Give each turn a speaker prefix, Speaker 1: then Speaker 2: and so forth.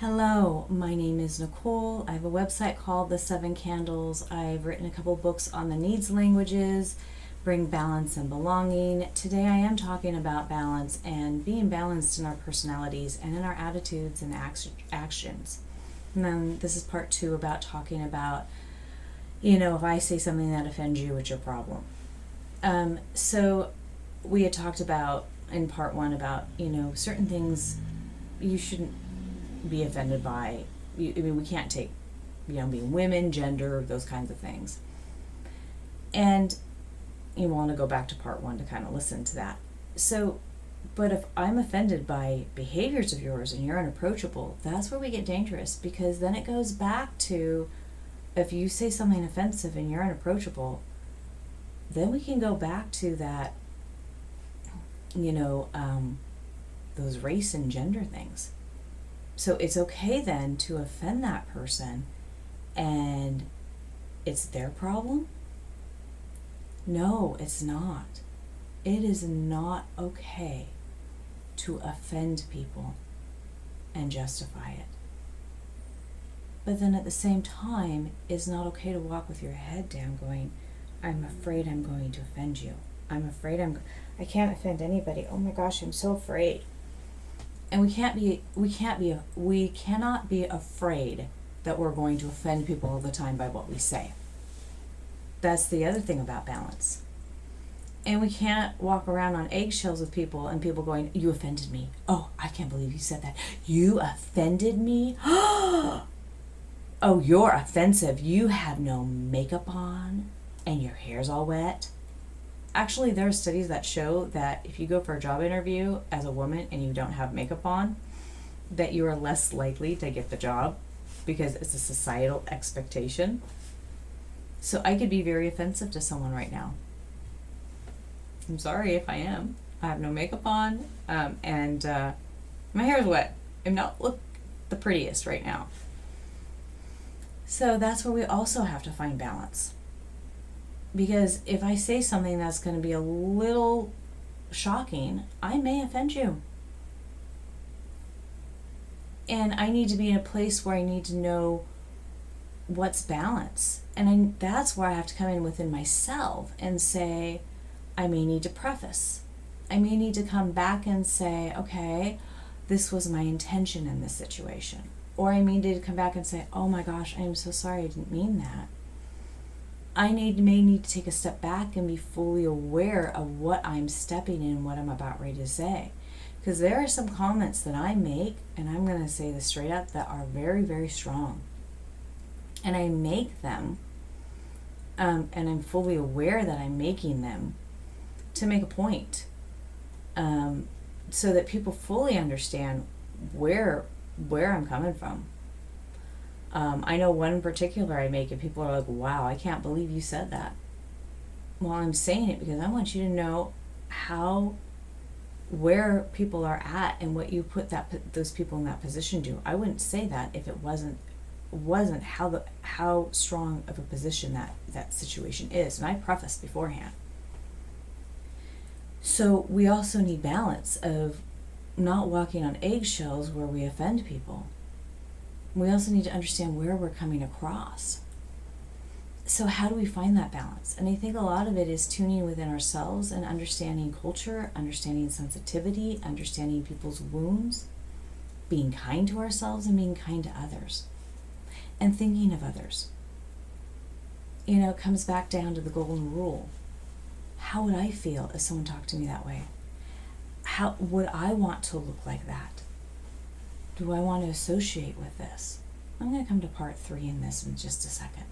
Speaker 1: Hello, my name is Nicole. I have a website called The Seven Candles. I've written a couple books on the needs languages, Bring Balance and Belonging. Today I am talking about balance and being balanced in our personalities and in our attitudes and actions. And then this is part 2 about talking about, if I say something that offends you, it's your problem. So we had talked about in part 1 about, certain things you shouldn't be offended by. We can't take, being women, gender, those kinds of things. And you want to go back to part 1 to kind of listen to that. So, but if I'm offended by behaviors of yours and you're unapproachable, that's where we get dangerous, because then it goes back to, if you say something offensive and you're unapproachable, then we can go back to that, those race and gender things. So it's okay then to offend that person and it's their problem? No, it's not. It is not okay to offend people and justify it. But then at the same time, it's not okay to walk with your head down going, I'm afraid I'm going to offend you. I'm afraid I can't offend anybody. Oh my gosh, I'm so afraid. And we cannot be afraid that we're going to offend people all the time by what we say. That's the other thing about balance. And we can't walk around on eggshells with people and people going, you offended me. Oh, I can't believe you said that. You offended me? Oh, you're offensive. You have no makeup on and your hair's all wet. Actually, there are studies that show that if you go for a job interview as a woman and you don't have makeup on, that you are less likely to get the job because it's a societal expectation. So I could be very offensive to someone right now. I'm sorry if I am. I have no makeup on, and my hair is wet. I'm not look the prettiest right now. So that's where we also have to find balance. Because if I say something that's going to be a little shocking, I may offend you. And I need to be in a place where I need to know what's balance. And that's where I have to come in within myself and say, I may need to preface. I may need to come back and say, okay, this was my intention in this situation. Or I may need to come back and say, oh my gosh, I am so sorry, I didn't mean that. I may need to take a step back and be fully aware of what I'm stepping in, what I'm about ready to say. Because there are some comments that I make, and I'm going to say this straight up, that are very, very strong. And I make them, and I'm fully aware that I'm making them to make a point, so that people fully understand where I'm coming from. I know one in particular I make, and people are like, wow, I can't believe you said that. Well, I'm saying it because I want you to know where people are at and what you put those people in that position to. I wouldn't say that if it wasn't how strong of a position that situation is. And I prefaced beforehand. So we also need balance of not walking on eggshells where we offend people. We also need to understand where we're coming across. So how do we find that balance? And I think a lot of it is tuning within ourselves and understanding culture, understanding sensitivity, understanding people's wounds, being kind to ourselves and being kind to others, and thinking of others. It comes back down to the golden rule. How would I feel if someone talked to me that way? How would I want to look like that? Do I want to associate with this? I'm going to come to part 3 in this in just a second.